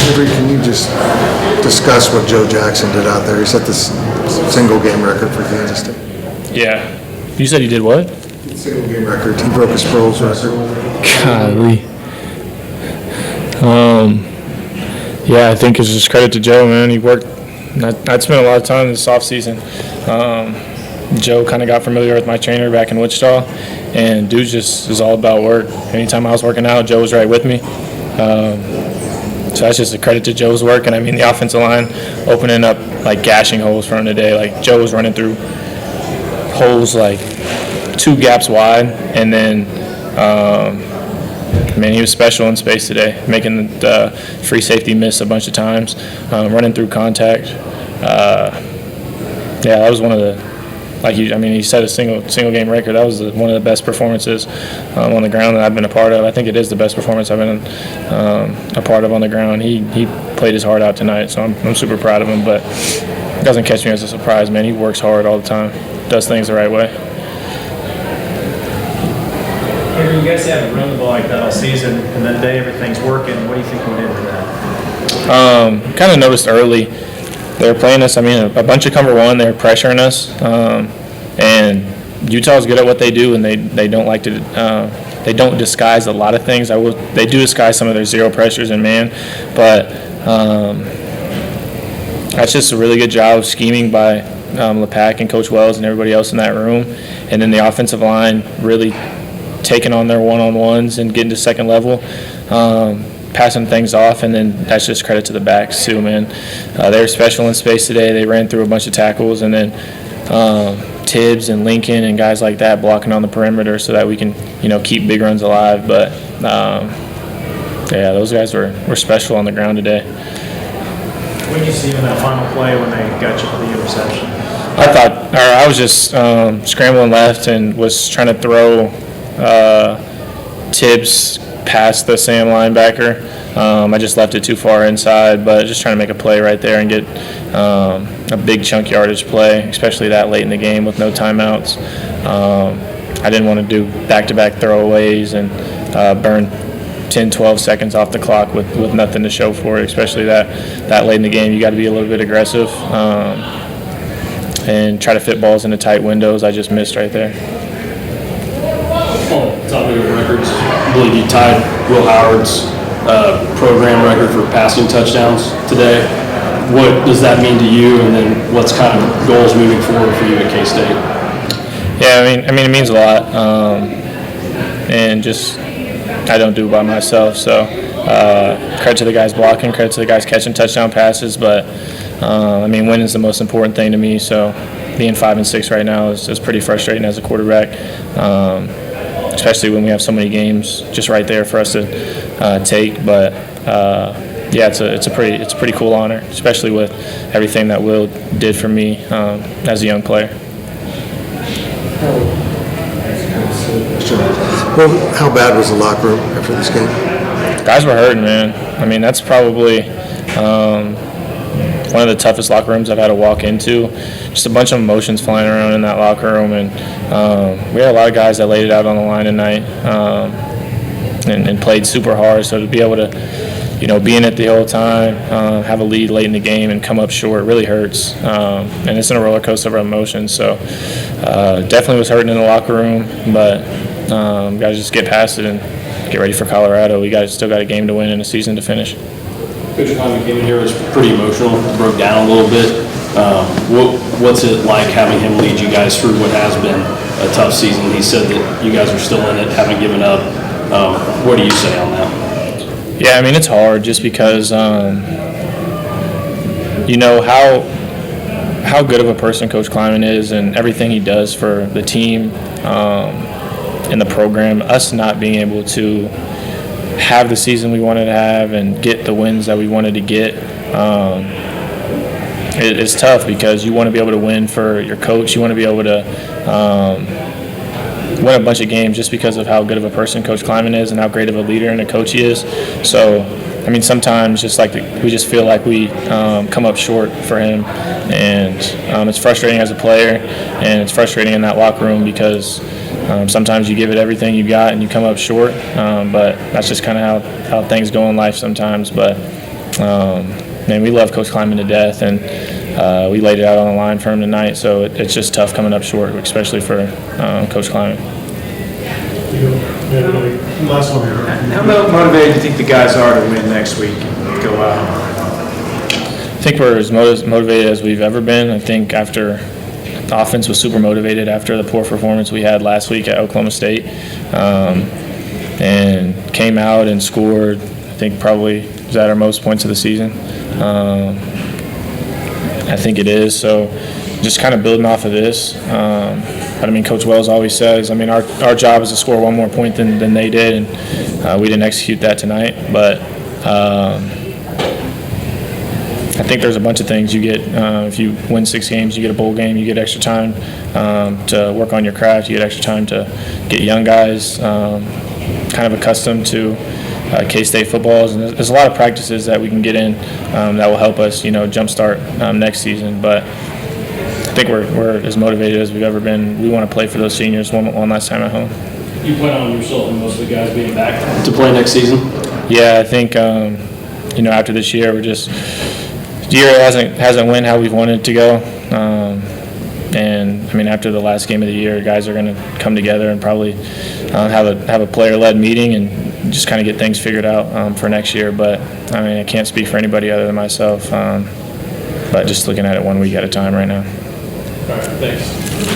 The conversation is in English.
Avery, can you just discuss what Joe Jackson did out there? He set this single game record for Kansas State. Yeah. You said he did what? Single game record. He broke his Sproles record. Golly. Yeah, I think it's just credit to Joe, man. He worked. I'd spent a lot of time this offseason. Joe kind of got familiar with my trainer back in Wichita, and dude just is all about work. Anytime I was working out, Joe was right with me. So that's just a credit to Joe's work. And I mean, the offensive line opening up, like gashing holes for him today. Like Joe was running through holes like 2 gaps wide, and then man, he was special in space today, making the free safety miss a bunch of times, running through contact. Yeah, that was one of the, he set a single game record. That was one of the best performances on the ground that I've been a part of. I think it is the best performance I've been a part of on the ground. He played his heart out tonight, so I'm super proud of him. But it doesn't catch me as a surprise, man. He works hard all the time, does things the right way. You guys haven't run the ball like that all season, and then today everything's working. What do you think went into that? Kind of noticed early they were playing us. I mean, a bunch of cover one. They were pressuring us, and Utah's good at what they do, and they don't like to. They don't disguise a lot of things. They do disguise some of their zero pressures in man, but that's just a really good job of scheming by LePac and Coach Wells and everybody else in that room, and then the offensive line really taking on their one-on-ones and getting to second level, passing things off, and then that's just credit to the backs too, man. They were special in space today. They ran through a bunch of tackles, and then Tibbs and Lincoln and guys like that blocking on the perimeter so that we can, keep big runs alive. But yeah, those guys were special on the ground today. What did you see in that final play when they got you for the interception? I was just scrambling left and was trying to throw Tibbs past the Sam linebacker. I just left it too far inside, but just trying to make a play right there and get a big chunk yardage play, especially that late in the game with no timeouts. I didn't want to do back-to-back throwaways and burn 10, 12 seconds off the clock with nothing to show for it, especially that late in the game. You got to be a little bit aggressive and try to fit balls into tight windows. I just missed right there. Topic of records, I believe you tied Will Howard's program record for passing touchdowns today. What does that mean to you, and then what's kind of goals moving forward for you at K-State? Yeah, I mean it means a lot, and just I don't do it by myself. So credit to the guys blocking, credit to the guys catching touchdown passes, but winning is the most important thing to me. So being 5 and 6 right now is pretty frustrating as a quarterback. Especially when we have so many games just right there for us to take. But yeah, it's a pretty cool honor, especially with everything that Will did for me as a young player. Well, how bad was the locker room after this game? Guys were hurting, man. I mean, that's probably one of the toughest locker rooms I've had to walk into. Just a bunch of emotions flying around in that locker room, and we had a lot of guys that laid it out on the line tonight and played super hard. So to be able to, be in it the whole time, have a lead late in the game and come up short really hurts. And it's in a roller coaster of emotions. So definitely was hurting in the locker room, but got to just get past it and get ready for Colorado. We still got a game to win and a season to finish. Coach Kleiman came in here, was pretty emotional, broke down a little bit. What's it like having him lead you guys through what has been a tough season? He said that you guys are still in it, haven't given up. What do you say on that? Yeah, I mean, it's hard just because, how good of a person Coach Kleiman is and everything he does for the team and the program, us not being able to have the season we wanted to have and get the wins that we wanted to get. It's tough because you want to be able to win for your coach. You want to be able to win a bunch of games just because of how good of a person Coach Kleiman is and how great of a leader and a coach he is. So, I mean, sometimes we just feel like we come up short for him, and it's frustrating as a player, and it's frustrating in that locker room because sometimes you give it everything you got and you come up short, but that's just kind of how things go in life sometimes. But Man, we love Coach Kleiman to death, and we laid it out on the line for him tonight. So it's just tough coming up short, especially for Coach Kleiman. Last one here. How motivated do you think the guys are to win next week and go out? I think we're as motivated as we've ever been. I think after the offense was super motivated after the poor performance we had last week at Oklahoma State, and came out and scored. I think probably was at our most points of the season. I think it is. So just kind of building off of this. But I mean, Coach Wells always says, I mean, our job is to score one more point than they did, and we didn't execute that tonight. But I think there's a bunch of things you get. If you win 6 games, you get a bowl game, you get extra time to work on your craft, you get extra time to get young guys kind of accustomed to K-State footballs. And there's a lot of practices that we can get in that will help us, jumpstart next season. But I think we're as motivated as we've ever been. We want to play for those seniors one last time at home. You plan on yourself and most of the guys being back to play next season? Yeah, I think after this year, the year hasn't went how we've wanted it to go. And I mean, after the last game of the year, guys are going to come together and probably have a player-led meeting and just kind of get things figured out for next year. But I mean, I can't speak for anybody other than myself. But just looking at it 1 week at a time right now. All right, thanks.